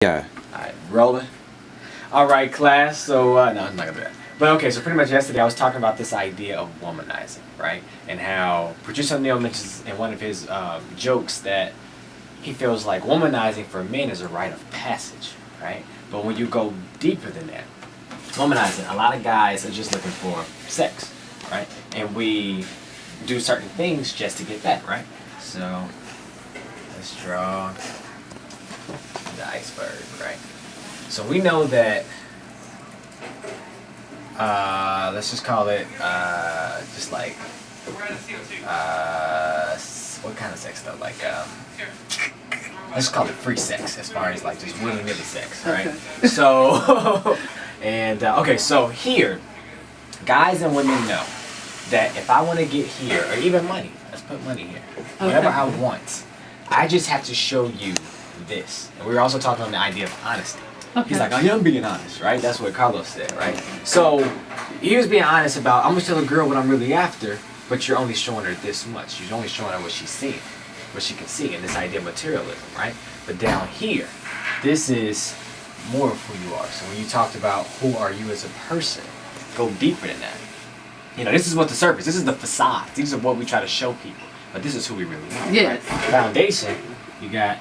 Yeah. Alright, rolling. Alright, class, so, no, I'm not gonna do that. But okay, so pretty much yesterday I was talking about this idea of womanizing, right? And how Producer O'Neill mentions in one of his jokes that he feels like womanizing for men is a rite of passage, right? But when you go deeper than that, womanizing, a lot of guys are just looking for sex, right? And we do certain things just to get that, right? So, let's draw the iceberg, right? So we know that, let's just call it, just like, what kind of sex though? Like, let's call it free sex, as far as like just willy-nilly sex, right? Okay. So, and, okay, so here, guys and women know that if I want to get here, or even money, let's put money here, whatever I want, I just have to show you this. And we were also talking on the idea of honesty. Okay. He's like, oh, yeah, I'm being honest, right? That's what Carlos said, right? So he was being honest about, I'm gonna tell a girl what I'm really after, but you're only showing her this much. You're only showing her what she's seeing, what she can see, in this idea of materialism, right? But down here, this is more of who you are. So when you talked about who are you as a person, go deeper than that. You know, this is what the surface, this is the facade. These are what we try to show people. But this is who we really are. Yeah. Right? Foundation, you got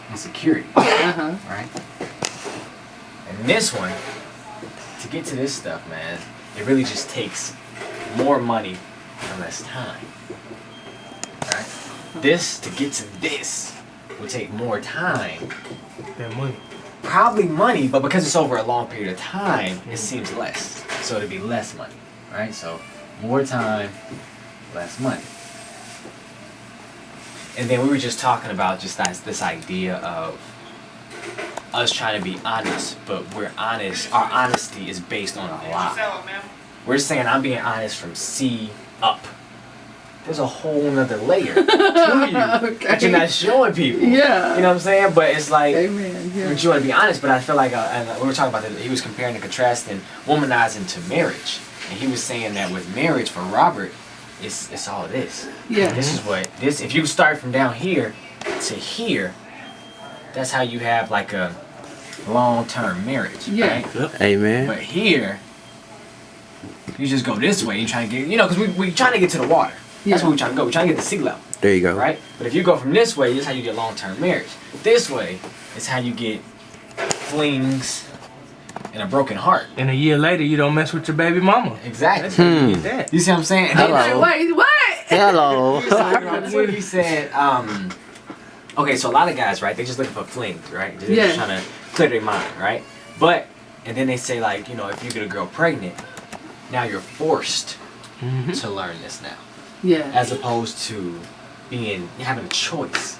insecurity. Right? And this one, to get to this stuff, man, it really just takes more money and less time. Right? This, to get to this, will take more time than money. Probably money, but because it's over a long period of time, it seems less. So it'll be less money. Right? So more time, less money. And then we were just talking about just this idea of us trying to be honest, but we're honest. Our honesty is based on a lie. We're saying I'm being honest from C up. There's a whole nother layer to you that you're not showing people. Yeah. You know what I'm saying? But it's like, amen, yeah. You want to be honest, but I feel like, and we were talking about that, he was comparing and contrasting womanizing to marriage. And he was saying that with marriage, for Robert, it's all it is. Yeah. This is what if you start from down here to here, that's how you have like a long-term marriage. Yeah. Right? Amen. But here, you just go this way. You try to get, because we trying to get to the water. That's where we trying to go. We're trying to get to sea level. There you go. Right. But if you go from this way, this is how you get long-term marriage. This way is how you get flings and a broken heart. And a year later, you don't mess with your baby mama. Exactly. You get that. You see what I'm saying? Hello. Wait, what? Hello. That's what he said. Okay, so a lot of guys, right? They just looking for flings, right? They're just trying to clear their mind, right? But and then they say like, if you get a girl pregnant, now you're forced to learn this now. Yeah. As opposed to having a choice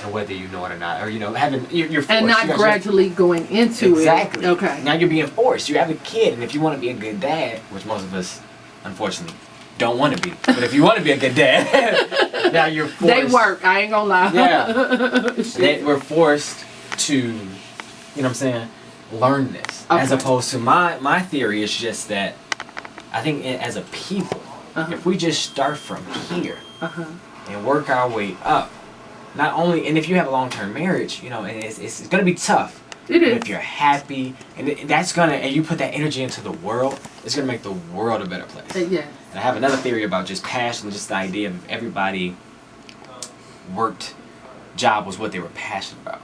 on whether you know it or not, or having you're forced. And not gradually going into it. Exactly. Okay. Now you're being forced. You have a kid, and if you want to be a good dad, which most of us, unfortunately, don't want to be, but if you want to be a good dad, now you're forced. They work. I ain't gonna lie. Yeah. We're forced to, you know what I'm saying, learn this. Okay. As opposed to my theory is just that I think as a people, if we just start from here and work our way up, not only, and if you have a long-term marriage, and it's gonna be tough. It is. But if you're happy, and and you put that energy into the world, it's gonna make the world a better place. Yeah. And I have another theory about just passion, just the idea of everybody worked job was what they were passionate about.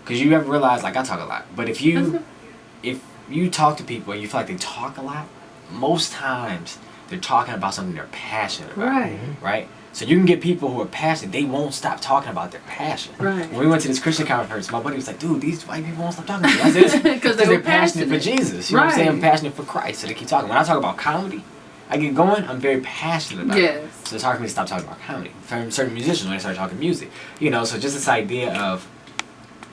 Because you ever realize, like I talk a lot, but if you talk to people and you feel like they talk a lot, most times they're talking about something they're passionate about. Right. Right? So you can get people who are passionate, they won't stop talking about their passion. Right. When we went to this Christian conference, my buddy was like, dude, these white people won't stop talking about it. Because they're passionate for Jesus. You know what I'm saying? I'm passionate for Christ. So they keep talking. When I talk about comedy, I get going, I'm very passionate about it. So it's hard for me to stop talking about comedy. For certain musicians, when they start talking music. So just this idea of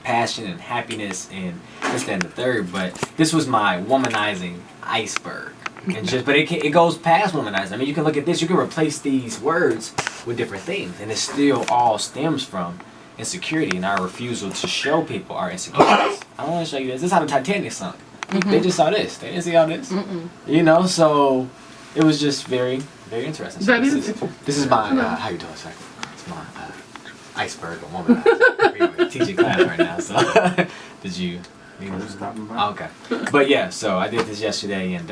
passion and happiness and this, that, and the third. But this was my womanizing iceberg. But it goes past womanizing. I mean, you can look at this. You can replace these words with different things, and it still all stems from insecurity and our refusal to show people our insecurities. I want to show you this. This is how the Titanic sunk. They just saw this. They didn't see all this. So it was just very, very interesting. So this is my how you doing, sir? It's my iceberg or womanizer. We're teaching class right now, so did you? Oh, okay. But yeah, so I did this yesterday, and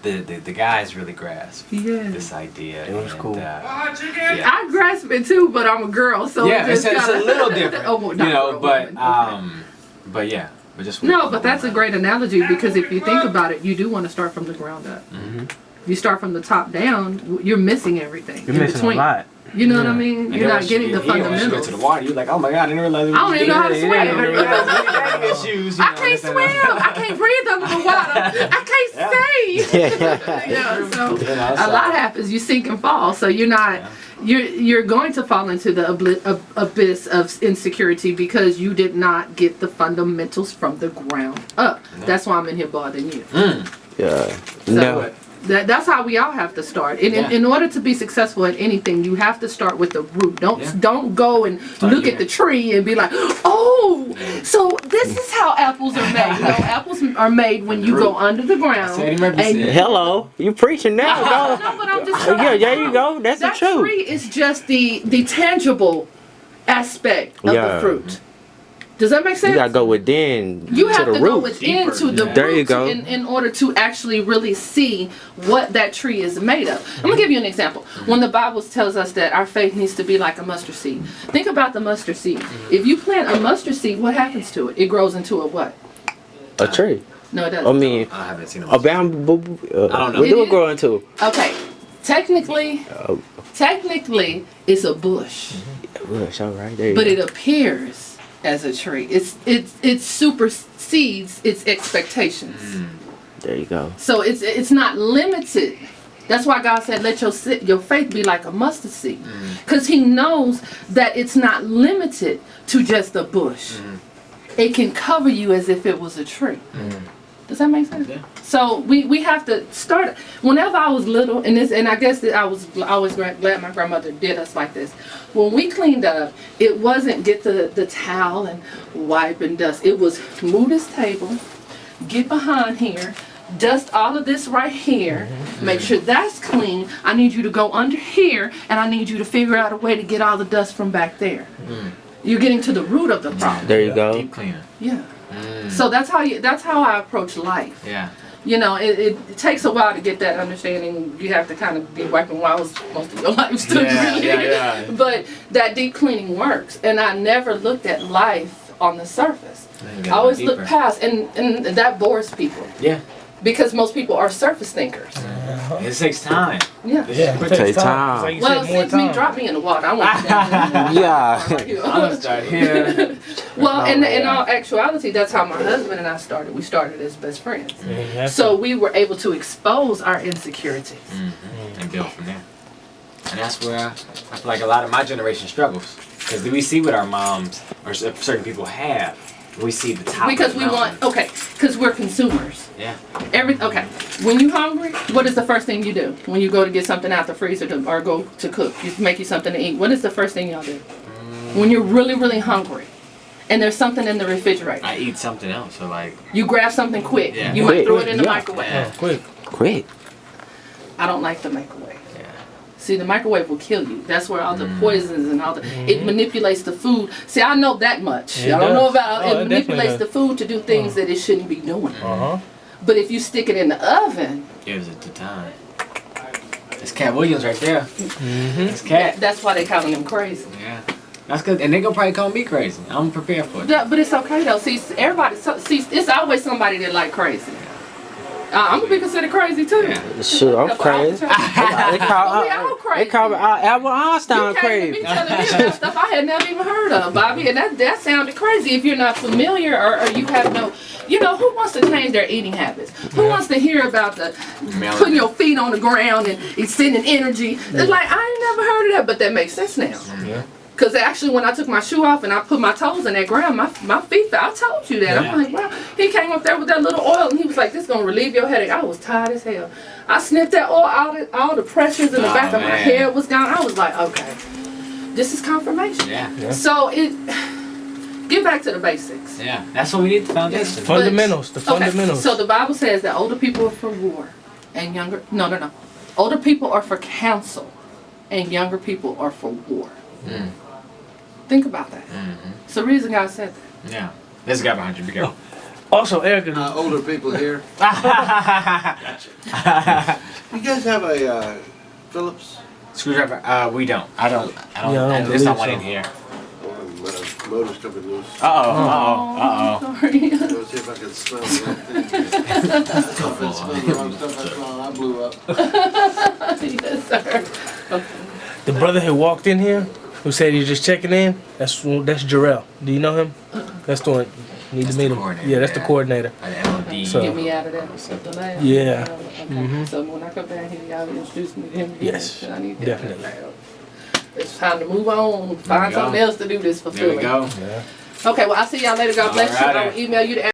the guys really grasped this idea. It was cool. Yeah. I grasp it too, but I'm a girl, so Yeah, it's a little different. Oh, you know, but woman. but yeah, but just No, but that's a great analogy because if you think about it, you do want to start from the ground up. Mm-hmm. If you start from the top down, you're missing everything. You're in missing between. a lot. You know what I mean? And You're then not getting the Once you fundamentals. get to the water, you're like, oh my god, I didn't realize. I don't even know how to swim. I didn't realize we had issues. I can't swim. I can't breathe under the water. I can't stay. Yeah, so a lot happens. You sink and fall. So you're not. You're going to fall into the abyss of insecurity because you did not get the fundamentals from the ground up. That's why I'm in here bothering you. Yeah. So No. That's how we all have to start. In order to be successful at anything, you have to start with the root. Don't go and look at the tree and be like, oh, so this is how apples are made. No, apples are made when you go under the ground. Hello, you preaching now? No, but I'm just Yeah, there you go. That's the that truth. tree is just the tangible aspect of the fruit. Does that make sense? You gotta go within You to have the to go root. within to the There you root go. in order to actually really see what that tree is made of. I'm gonna give you an example. When the Bible tells us that our faith needs to be like a mustard seed, think about the mustard seed. If you plant a mustard seed, what happens to it? It grows into a what? A tree. No, it doesn't. I mean, I haven't seen a bamboo. I don't know. What do it grow into? Okay, technically, it's a bush, Bush, all right, there you but go. it appears as a tree. It supersedes its expectations. There you go. So it's not limited. That's why God said, "Let your faith be like a mustard seed," because He knows that it's not limited to just a bush. It can cover you as if it was a tree. Does that make sense? Yeah. So we have to start. Whenever I was little, and I guess that I was always glad my grandmother did us like this. When we cleaned up, it wasn't get the towel and wipe and dust. It was move this table, get behind here, dust all of this right here, make sure that's clean. I need you to go under here, and I need you to figure out a way to get all the dust from back there. You're getting to the root of the problem. There you go. Deep cleaner. Yeah. So that's how I approach life. Yeah. You know, it takes a while to get that understanding. You have to kind of be wiping walls most of your life too. Yeah. But that deep cleaning works, and I never looked at life on the surface. I always look past, and that bores people. Yeah. Because most people are surface thinkers. It takes time. Yeah. It takes time. Like you Well, said, more since me time. drop me in the water, I want to down. Yeah. I'm gonna start here. Well, in all actuality, that's how my husband and I started. We started as best friends. Yeah, So we were able to expose our insecurities. And build from there. And that's where I feel like a lot of my generation struggles. Because we see what our moms or certain people have. We see the top. Because of the we want, mountain. because we're consumers. Yeah. When you're hungry, what is the first thing you do? When you go to get something out the freezer or go to cook, you make you something to eat. What is the first thing y'all do? When you're really, really hungry and there's something in the refrigerator. I eat something else, so like. You grab something quick. Yeah. You might Quick. throw it in the Yeah. microwave. Yeah. Quick. I don't like the microwave. Yeah. See, the microwave will kill you. That's where all the poisons and all the it manipulates the food. See, I know that much. It I don't does. know about Oh, it. it Manipulates definitely the food to do things that it shouldn't be doing. But if you stick it in the oven, Gives it the time. It's Cat Williams right there. It's Cat. that's why they calling him crazy. Yeah. That's good. And they gonna probably call me crazy. I'm prepared for it. Yeah, but it's okay though. See, it's always somebody that like crazy. I'm gonna be considered crazy too. Yeah. Shoot, I'm crazy. They all crazy. call Albert Einstein You came to me crazy. telling me about stuff I had never even heard of, Bobby, and that sounded crazy. If you're not familiar or you have no, who wants to change their eating habits? Who wants to hear about the putting your feet on the ground and it's sending energy? It's like I ain't never heard of that, but that makes sense now. Yeah. Because actually, when I took my shoe off and I put my toes in that ground, my feet fell. I told you that. Yeah. I'm like, wow. He came up there with that little oil and he was like, this is going to relieve your headache. I was tired as hell. I sniffed that oil, all the pressures in the back of my man. head was gone. I was like, okay, this is confirmation. Yeah. So get back to the basics. Yeah. That's what we need, the foundation. Fundamentals. The Okay, fundamentals. so the Bible says that older people are for war and younger, no. Older people are for counsel and younger people are for war. Think about that. Mm-hmm. It's the reason God said that. Yeah. There's a guy behind you. Be careful. Also, Erica, Older people here. You guys have a Phillips Screwdriver? We don't. I don't. Yeah, I don't There's not believe one in so. here. motor's coming loose. Uh-oh. Sorry. Let's see if I can smell the right thing. If I smell the wrong stuff, that's wrong. I blew up. Yes, sir. Okay. the brother who walked in here, who said he's just checking in, that's Jarrell. Do you know him? That's the one. Need That's to meet the him. coordinator, Yeah, that's the yeah. coordinator. An MOD. So- Get me out of that delay. Yeah. Okay. Mhm. So when I come down here, y'all introduce me to him again. Yes, And I need that. definitely. It's time to move on. There Find we go. something else to do this for There we Philly. go. Yeah. Okay, well, I'll see y'all later. God bless you. I Alrighty. will email you the